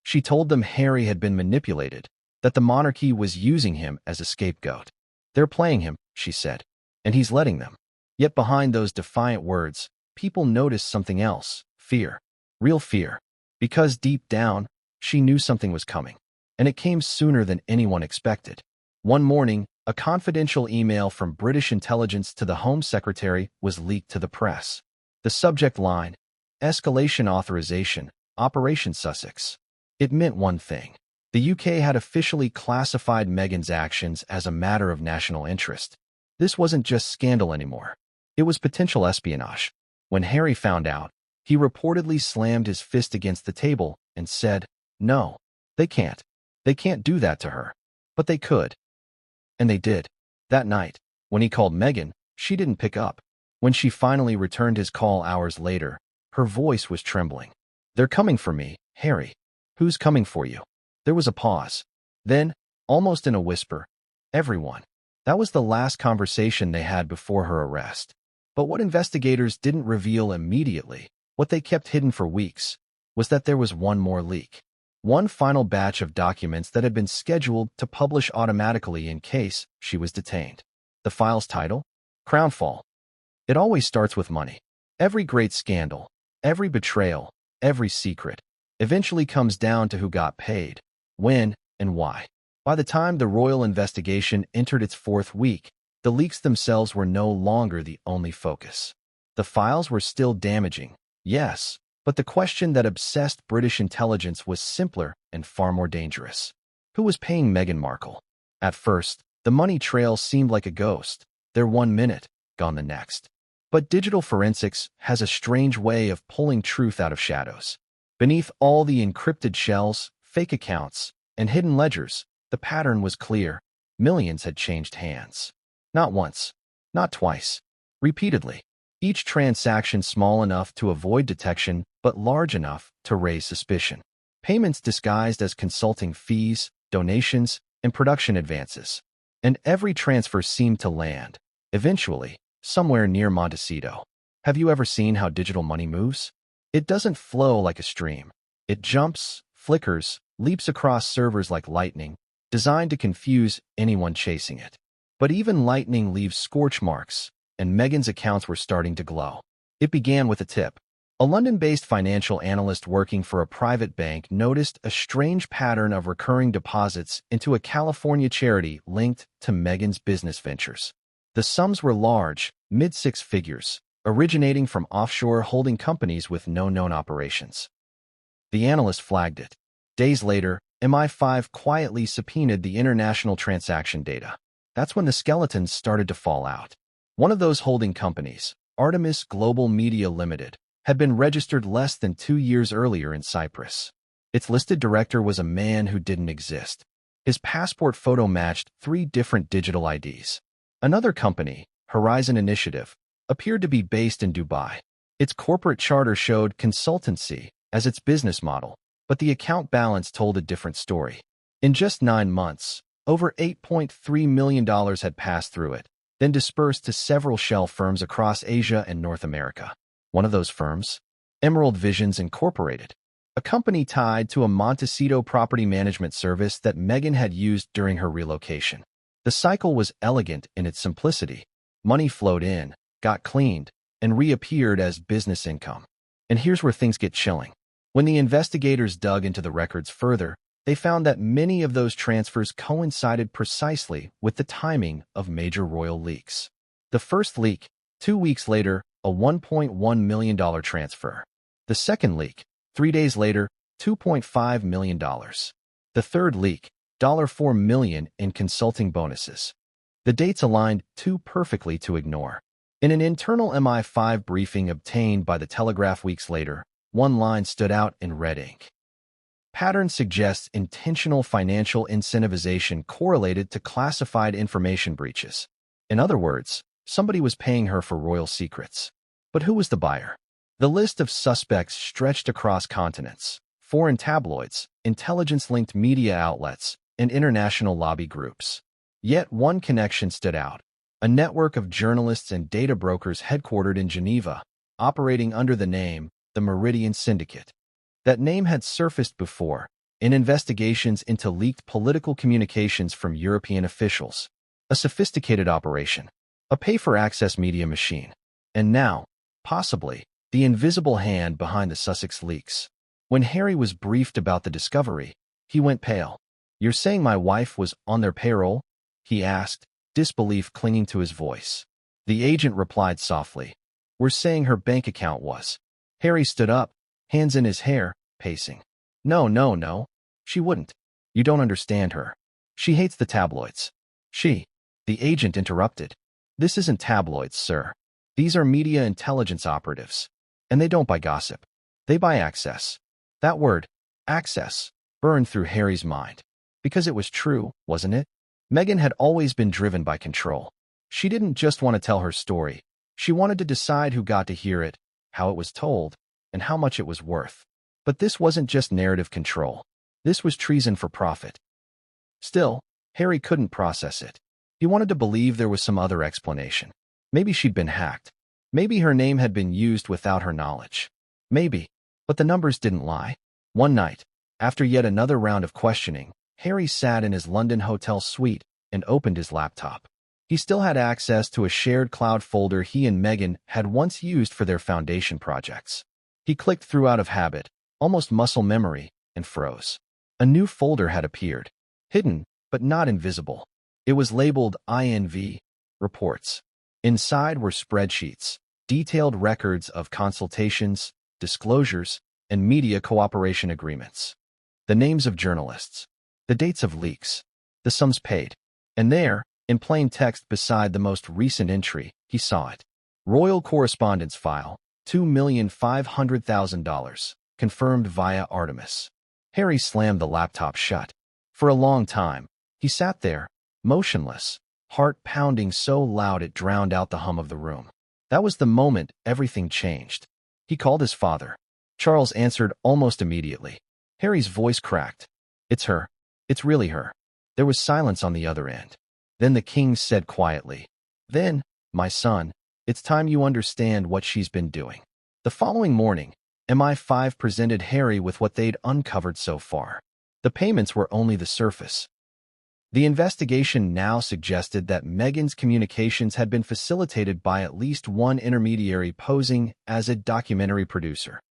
She told them Harry had been manipulated, that the monarchy was using him as a scapegoat. "They're playing him," she said, "and he's letting them." Yet behind those defiant words, people noticed something else: fear. Real fear. Because deep down, she knew something was coming. And it came sooner than anyone expected. One morning, a confidential email from British intelligence to the Home Secretary was leaked to the press. The subject line: Escalation Authorization, Operation Sussex. It meant one thing. The UK had officially classified Meghan's actions as a matter of national interest. This wasn't just scandal anymore. It was potential espionage. When Harry found out, he reportedly slammed his fist against the table and said, "No, they can't. They can't do that to her." But they could. And they did. That night, When he called Meghan, she didn't pick up. When she finally returned his call hours later, her voice was trembling. "They're coming for me, Harry." "Who's coming for you?" There was a pause. Then, almost in a whisper, "Everyone." That was the last conversation they had before her arrest. But what investigators didn't reveal immediately, what they kept hidden for weeks, was that there was one more leak. One final batch of documents that had been scheduled to publish automatically in case she was detained. The file's title? Crownfall. It always starts with money. Every great scandal, every betrayal, every secret, eventually comes down to who got paid, when, and why. By the time the royal investigation entered its fourth week, the leaks themselves were no longer the only focus. The files were still damaging, yes, but the question that obsessed British intelligence was simpler and far more dangerous. Who was paying Meghan Markle? At first, the money trail seemed like a ghost. There 1 minute, gone the next. But digital forensics has a strange way of pulling truth out of shadows. Beneath all the encrypted shells, fake accounts, and hidden ledgers, the pattern was clear. Millions had changed hands. Not once, not twice, repeatedly. Each transaction small enough to avoid detection, but large enough to raise suspicion. Payments disguised as consulting fees, donations, and production advances. And every transfer seemed to land, eventually, somewhere near Montecito. Have you ever seen how digital money moves? It doesn't flow like a stream. It jumps, flickers, leaps across servers like lightning, designed to confuse anyone chasing it. But even lightning leaves scorch marks, and Meghan's accounts were starting to glow. It began with a tip. A London-based financial analyst working for a private bank noticed a strange pattern of recurring deposits into a California charity linked to Meghan's business ventures. The sums were large, mid-six figures, originating from offshore holding companies with no known operations. The analyst flagged it. Days later, MI5 quietly subpoenaed the international transaction data. That's when the skeletons started to fall out. One of those holding companies, Artemis Global Media Limited, had been registered less than 2 years earlier in Cyprus. Its listed director was a man who didn't exist. His passport photo matched 3 different digital IDs. Another company, Horizon Initiative, appeared to be based in Dubai. Its corporate charter showed consultancy as its business model, but the account balance told a different story. In just 9 months, over $8.3 million had passed through it, then dispersed to several shell firms across Asia and North America. One of those firms, Emerald Visions Incorporated, a company tied to a Montecito property management service that Meghan had used during her relocation. The cycle was elegant in its simplicity. Money flowed in, got cleaned, and reappeared as business income. And here's where things get chilling. When the investigators dug into the records further, they found that many of those transfers coincided precisely with the timing of major royal leaks. The first leak, 2 weeks later, a $1.1 million transfer. The second leak, 3 days later, $2.5 million. The third leak, $4 million in consulting bonuses. The dates aligned too perfectly to ignore. In an internal MI5 briefing obtained by the Telegraph weeks later, one line stood out in red ink. Pattern suggests intentional financial incentivization correlated to classified information breaches. In other words, somebody was paying her for royal secrets. But who was the buyer? The list of suspects stretched across continents, foreign tabloids, intelligence-linked media outlets, and international lobby groups. Yet one connection stood out. A network of journalists and data brokers headquartered in Geneva, operating under the name the Meridian Syndicate. That name had surfaced before, in investigations into leaked political communications from European officials. A sophisticated operation. A pay-for-access media machine. And now, possibly, the invisible hand behind the Sussex leaks. When Harry was briefed about the discovery, he went pale. "You're saying my wife was on their payroll?" he asked, disbelief clinging to his voice. The agent replied softly, "We're saying her bank account was." Harry stood up, hands in his hair, pacing. No. She wouldn't. You don't understand her. She hates the tabloids. The agent interrupted. "This isn't tabloids, sir. These are media intelligence operatives. And they don't buy gossip. They buy access." That word, access, burned through Harry's mind. Because it was true, wasn't it? Meghan had always been driven by control. She didn't just want to tell her story. She wanted to decide who got to hear it, how it was told, and how much it was worth. But this wasn't just narrative control. This was treason for profit. Still, Harry couldn't process it. He wanted to believe there was some other explanation. Maybe she'd been hacked. Maybe her name had been used without her knowledge. Maybe. But the numbers didn't lie. One night, after yet another round of questioning, Harry sat in his London hotel suite and opened his laptop. He still had access to a shared cloud folder he and Meghan had once used for their foundation projects. He clicked through out of habit, almost muscle memory, and froze. A new folder had appeared. Hidden, but not invisible. It was labeled INV, Reports. Inside were spreadsheets, detailed records of consultations, disclosures, and media cooperation agreements. The names of journalists. The dates of leaks. The sums paid. And there, in plain text beside the most recent entry, he saw it. Royal Correspondence File, $2,500,000, confirmed via Artemis. Harry slammed the laptop shut. For a long time, he sat there, motionless, heart pounding so loud it drowned out the hum of the room. That was the moment everything changed. He called his father. Charles answered almost immediately. Harry's voice cracked. "It's her. It's really her." There was silence on the other end. Then the king said quietly, "Then, my son, it's time you understand what she's been doing." The following morning, MI5 presented Harry with what they'd uncovered so far. The payments were only the surface. The investigation now suggested that Meghan's communications had been facilitated by at least one intermediary posing as a documentary producer.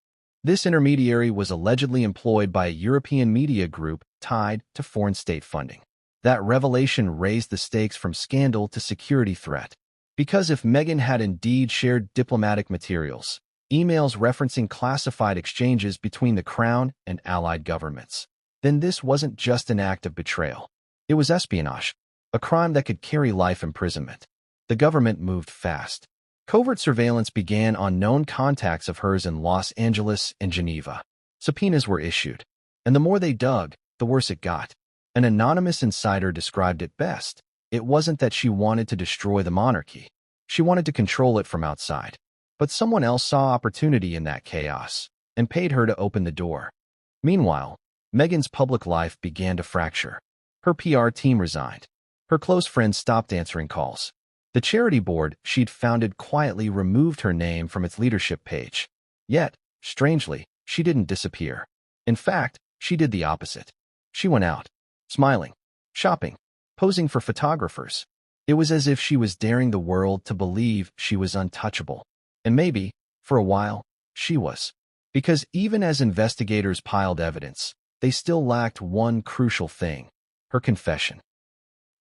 This intermediary was allegedly employed by a European media group tied to foreign state funding. That revelation raised the stakes from scandal to security threat. Because if Meghan had indeed shared diplomatic materials, emails referencing classified exchanges between the Crown and allied governments, then this wasn't just an act of betrayal. It was espionage, a crime that could carry life imprisonment. The government moved fast. Covert surveillance began on known contacts of hers in Los Angeles and Geneva. Subpoenas were issued, and the more they dug, the worse it got. An anonymous insider described it best. It wasn't that she wanted to destroy the monarchy. She wanted to control it from outside. But someone else saw opportunity in that chaos and paid her to open the door. Meanwhile, Meghan's public life began to fracture. Her PR team resigned. Her close friends stopped answering calls. The charity board she'd founded quietly removed her name from its leadership page. Yet, strangely, she didn't disappear. In fact, she did the opposite. She went out, smiling, shopping, posing for photographers. It was as if she was daring the world to believe she was untouchable. And maybe, for a while, she was. Because even as investigators piled evidence, they still lacked one crucial thing: her confession.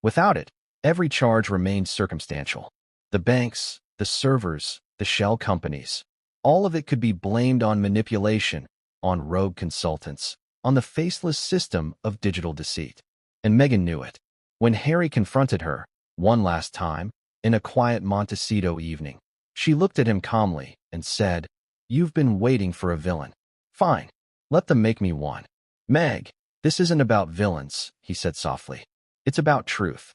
Without it, every charge remained circumstantial. The banks, the servers, the shell companies, all of it could be blamed on manipulation, on rogue consultants, on the faceless system of digital deceit. And Meghan knew it. When Harry confronted her, one last time, in a quiet Montecito evening, she looked at him calmly and said, "You've been waiting for a villain. Fine, let them make me one." "Meg, this isn't about villains," he said softly. "It's about truth."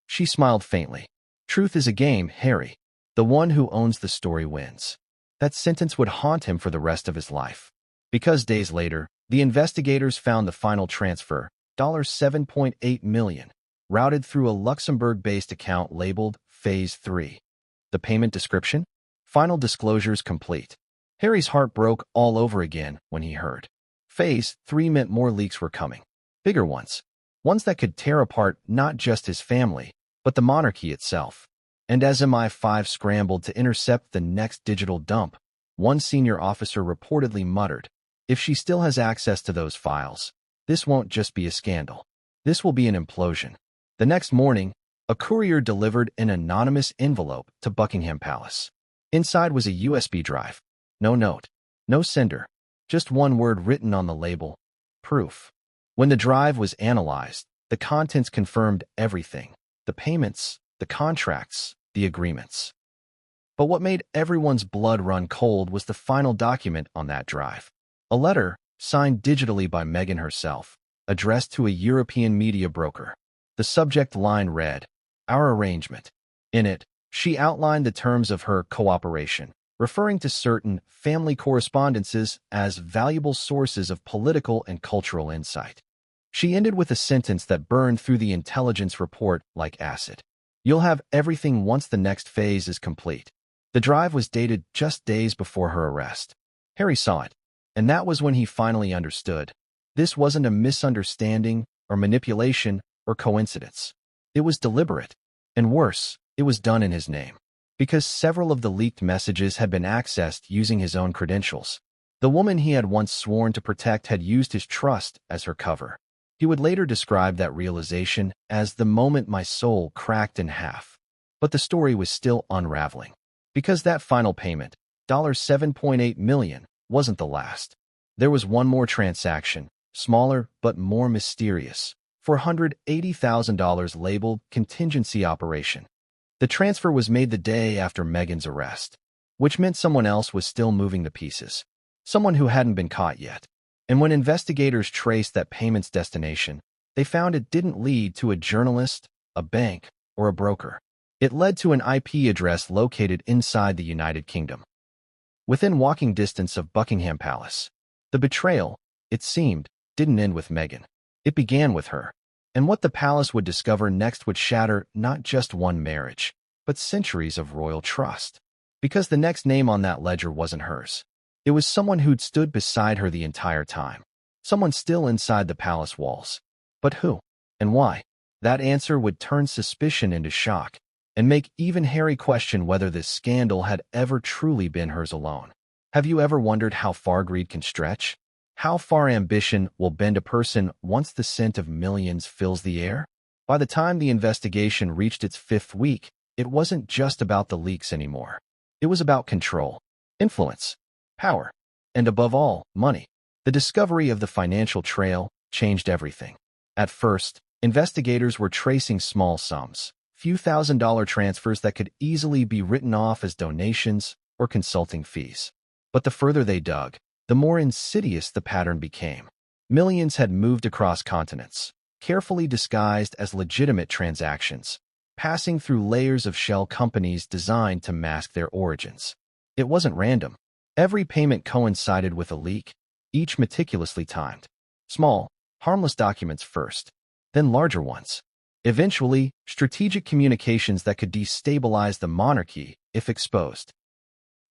She smiled faintly. "Truth is a game, Harry. The one who owns the story wins." That sentence would haunt him for the rest of his life. Because days later, the investigators found the final transfer, $7.8 million, routed through a Luxembourg-based account labeled Phase 3. The payment description? Final disclosures complete. Harry's heart broke all over again when he heard. Phase 3 meant more leaks were coming. Bigger ones. Ones that could tear apart not just his family, but the monarchy itself. And as MI5 scrambled to intercept the next digital dump, one senior officer reportedly muttered, "If she still has access to those files, this won't just be a scandal. This will be an implosion." The next morning, a courier delivered an anonymous envelope to Buckingham Palace. Inside was a USB drive. No note. No sender. Just one word written on the label: proof. When the drive was analyzed, the contents confirmed everything: the payments, the contracts, the agreements. But what made everyone's blood run cold was the final document on that drive. A letter, signed digitally by Meghan herself, addressed to a European media broker. The subject line read, "Our arrangement." In it, She outlined the terms of her cooperation, referring to certain family correspondences as valuable sources of political and cultural insight. She ended with a sentence that burned through the intelligence report like acid. "You'll have everything once the next phase is complete." The drive was dated just days before her arrest. Harry saw it, and that was when he finally understood. This wasn't a misunderstanding or manipulation or coincidence. It was deliberate, and worse, it was done in his name. Because several of the leaked messages had been accessed using his own credentials. The woman he had once sworn to protect had used his trust as her cover. He would later describe that realization as the moment my soul cracked in half. But the story was still unraveling. Because that final payment, $7.8 million, wasn't the last. There was one more transaction, smaller but more mysterious, $480,000 labeled contingency operation. The transfer was made the day after Meghan's arrest, which meant someone else was still moving the pieces, someone who hadn't been caught yet. And when investigators traced that payment's destination, they found it didn't lead to a journalist, a bank, or a broker. It led to an IP address located inside the United Kingdom, within walking distance of Buckingham Palace. The betrayal, it seemed, didn't end with Meghan. It began with her. And what the palace would discover next would shatter not just one marriage, but centuries of royal trust. Because the next name on that ledger wasn't hers. It was someone who'd stood beside her the entire time. Someone still inside the palace walls. But who? And why? That answer would turn suspicion into shock, and make even Harry question whether this scandal had ever truly been hers alone. Have you ever wondered how far greed can stretch? How far ambition will bend a person once the scent of millions fills the air? By the time the investigation reached its 5th week, it wasn't just about the leaks anymore. It was about control, influence, power, and above all, money. The discovery of the financial trail changed everything. At first, investigators were tracing small sums, few $1,000 transfers that could easily be written off as donations or consulting fees. But the further they dug, the more insidious the pattern became. Millions had moved across continents, carefully disguised as legitimate transactions, passing through layers of shell companies designed to mask their origins. It wasn't random. Every payment coincided with a leak, each meticulously timed. Small, harmless documents first, then larger ones. Eventually, strategic communications that could destabilize the monarchy if exposed.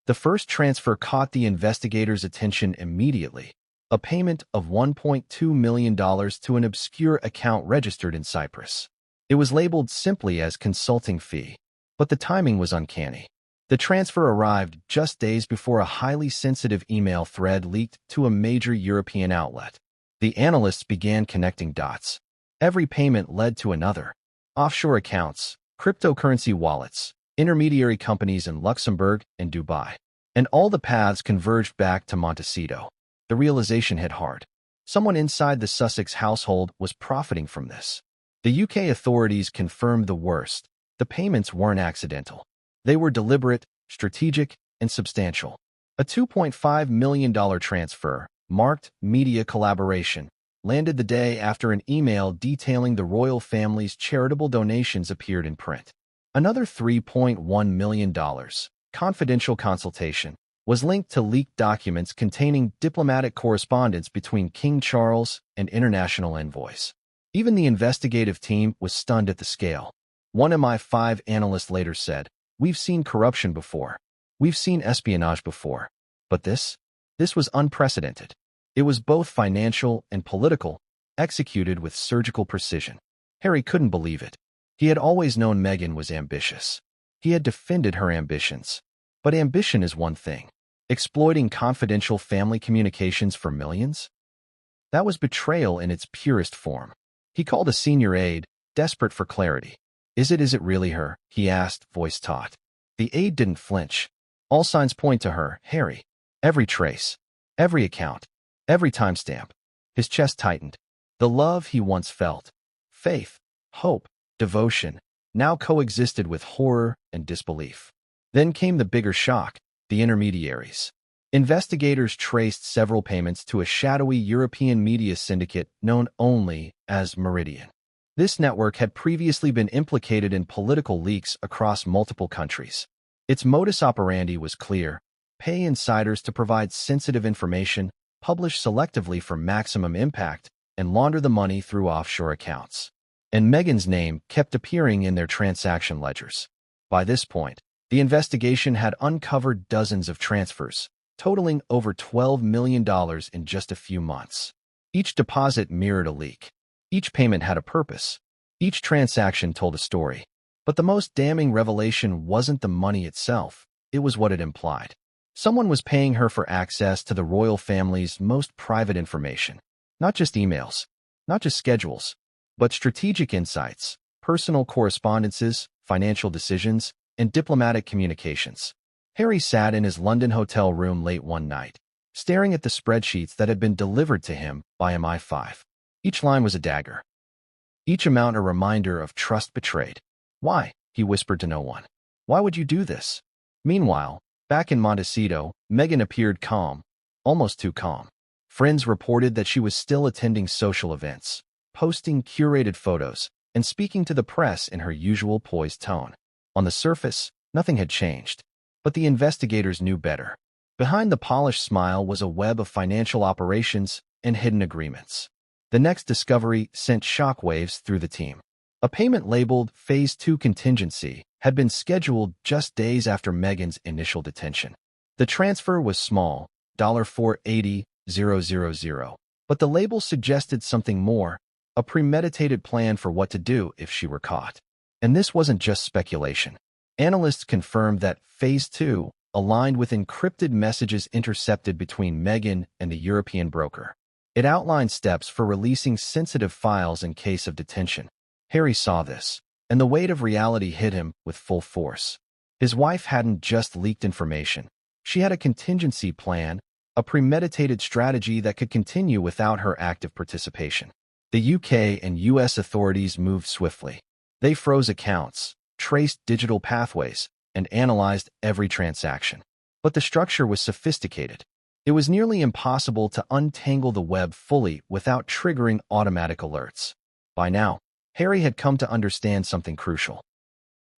The first transfer caught the investigators' attention immediately, a payment of $1.2 million to an obscure account registered in Cyprus. It was labeled simply as consulting fee, but the timing was uncanny. The transfer arrived just days before a highly sensitive email thread leaked to a major European outlet. The analysts began connecting dots. Every payment led to another. Offshore accounts, cryptocurrency wallets, intermediary companies in Luxembourg and Dubai. And all the paths converged back to Montecito. The realization hit hard. Someone inside the Sussex household was profiting from this. The UK authorities confirmed the worst. The payments weren't accidental. They were deliberate, strategic, and substantial. A $2.5 million transfer, marked media collaboration, landed the day after an email detailing the royal family's charitable donations appeared in print. Another $3.1 million, confidential consultation, was linked to leaked documents containing diplomatic correspondence between King Charles and international envoys. Even the investigative team was stunned at the scale. One MI5 analyst later said, "We've seen corruption before. We've seen espionage before. But this was unprecedented. It was both financial and political, executed with surgical precision." Harry couldn't believe it. He had always known Meghan was ambitious. He had defended her ambitions. But ambition is one thing. Exploiting confidential family communications for millions? That was betrayal in its purest form. He called a senior aide, desperate for clarity. Is it really her?" he asked, voice taut. The aide didn't flinch. "All signs point to her, Harry. Every trace, every account, every timestamp." His chest tightened. The love he once felt, faith, hope, devotion, now coexisted with horror and disbelief. Then came the bigger shock, the intermediaries. Investigators traced several payments to a shadowy European media syndicate known only as Meridian. This network had previously been implicated in political leaks across multiple countries. Its modus operandi was clear: pay insiders to provide sensitive information, publish selectively for maximum impact, and launder the money through offshore accounts. And Meghan's name kept appearing in their transaction ledgers. By this point, the investigation had uncovered dozens of transfers, totaling over $12 million in just a few months. Each deposit mirrored a leak. Each payment had a purpose. Each transaction told a story. But the most damning revelation wasn't the money itself, it was what it implied. Someone was paying her for access to the royal family's most private information. Not just emails, not just schedules, but strategic insights, personal correspondences, financial decisions, and diplomatic communications. Harry sat in his London hotel room late one night, staring at the spreadsheets that had been delivered to him by MI5. Each line was a dagger. Each amount a reminder of trust betrayed. "Why?" he whispered to no one. "Why would you do this?" Meanwhile, back in Montecito, Meghan appeared calm, almost too calm. Friends reported that she was still attending social events, posting curated photos, and speaking to the press in her usual poised tone. On the surface, nothing had changed. But the investigators knew better. Behind the polished smile was a web of financial operations and hidden agreements. The next discovery sent shockwaves through the team. A payment labeled Phase 2 Contingency had been scheduled just days after Meghan's initial detention. The transfer was small, $480,000, but the label suggested something more, a premeditated plan for what to do if she were caught. And this wasn't just speculation. Analysts confirmed that Phase 2 aligned with encrypted messages intercepted between Meghan and the European broker. It outlined steps for releasing sensitive files in case of detention. Harry saw this, and the weight of reality hit him with full force. His wife hadn't just leaked information. She had a contingency plan, a premeditated strategy that could continue without her active participation. The UK and US authorities moved swiftly. They froze accounts, traced digital pathways, and analyzed every transaction. But the structure was sophisticated. It was nearly impossible to untangle the web fully without triggering automatic alerts. By now, Harry had come to understand something crucial.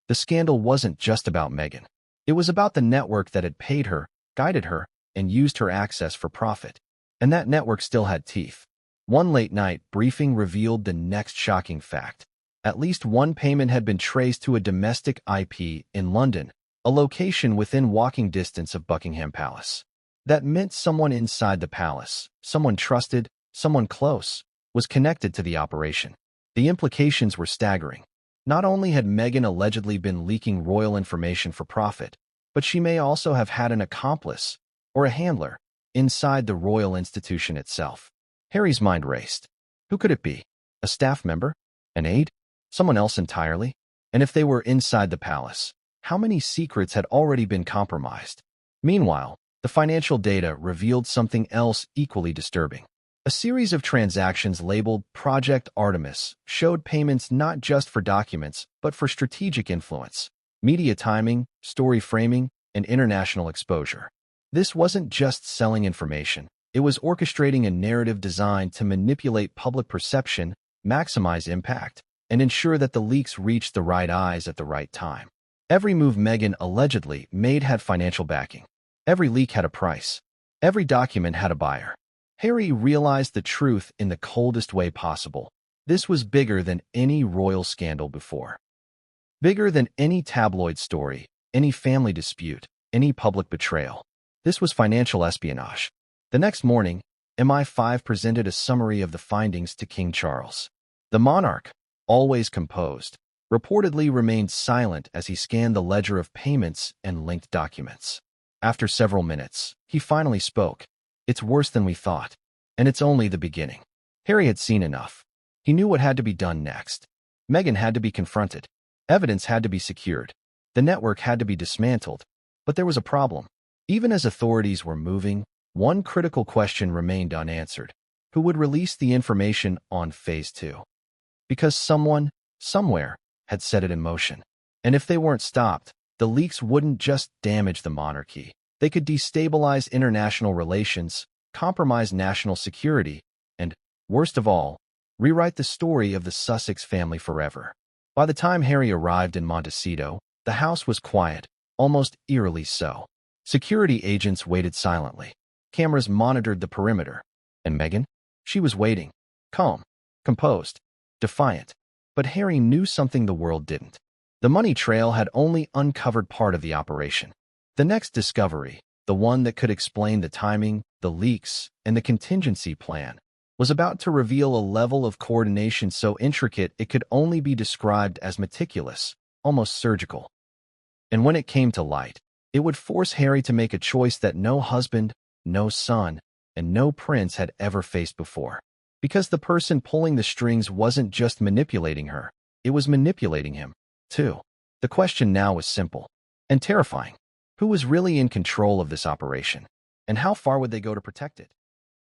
The scandal wasn't just about Meghan. It was about the network that had paid her, guided her, and used her access for profit. And that network still had teeth. One late-night briefing revealed the next shocking fact. At least one payment had been traced to a domestic IP in London, a location within walking distance of Buckingham Palace. That meant someone inside the palace, someone trusted, someone close, was connected to the operation. The implications were staggering. Not only had Meghan allegedly been leaking royal information for profit, but she may also have had an accomplice, or a handler, inside the royal institution itself. Harry's mind raced. Who could it be? A staff member? An aide? Someone else entirely? And if they were inside the palace, how many secrets had already been compromised? Meanwhile, the financial data revealed something else equally disturbing. A series of transactions labeled Project Artemis showed payments not just for documents, but for strategic influence, media timing, story framing, and international exposure. This wasn't just selling information. It was orchestrating a narrative designed to manipulate public perception, maximize impact, and ensure that the leaks reached the right eyes at the right time. Every move Meghan allegedly made had financial backing. Every leak had a price. Every document had a buyer. Harry realized the truth in the coldest way possible. This was bigger than any royal scandal before. Bigger than any tabloid story, any family dispute, any public betrayal. This was financial espionage. The next morning, MI5 presented a summary of the findings to King Charles. The monarch, always composed, reportedly remained silent as he scanned the ledger of payments and linked documents. After several minutes, he finally spoke. "It's worse than we thought, and it's only the beginning." Harry had seen enough. He knew what had to be done next. Meghan had to be confronted. Evidence had to be secured. The network had to be dismantled. But there was a problem. Even as authorities were moving, one critical question remained unanswered. Who would release the information on Phase 2? Because someone, somewhere, had set it in motion. And if they weren't stopped, the leaks wouldn't just damage the monarchy. They could destabilize international relations, compromise national security, and, worst of all, rewrite the story of the Sussex family forever. By the time Harry arrived in Montecito, the house was quiet, almost eerily so. Security agents waited silently. Cameras monitored the perimeter. And Meghan? She was waiting. Calm, composed, defiant. But Harry knew something the world didn't. The money trail had only uncovered part of the operation. The next discovery, the one that could explain the timing, the leaks, and the contingency plan, was about to reveal a level of coordination so intricate it could only be described as meticulous, almost surgical. And when it came to light, it would force Harry to make a choice that no husband, no son, and no prince had ever faced before. Because the person pulling the strings wasn't just manipulating her, it was manipulating him, too. The question now was simple and terrifying. Who was really in control of this operation? And how far would they go to protect it?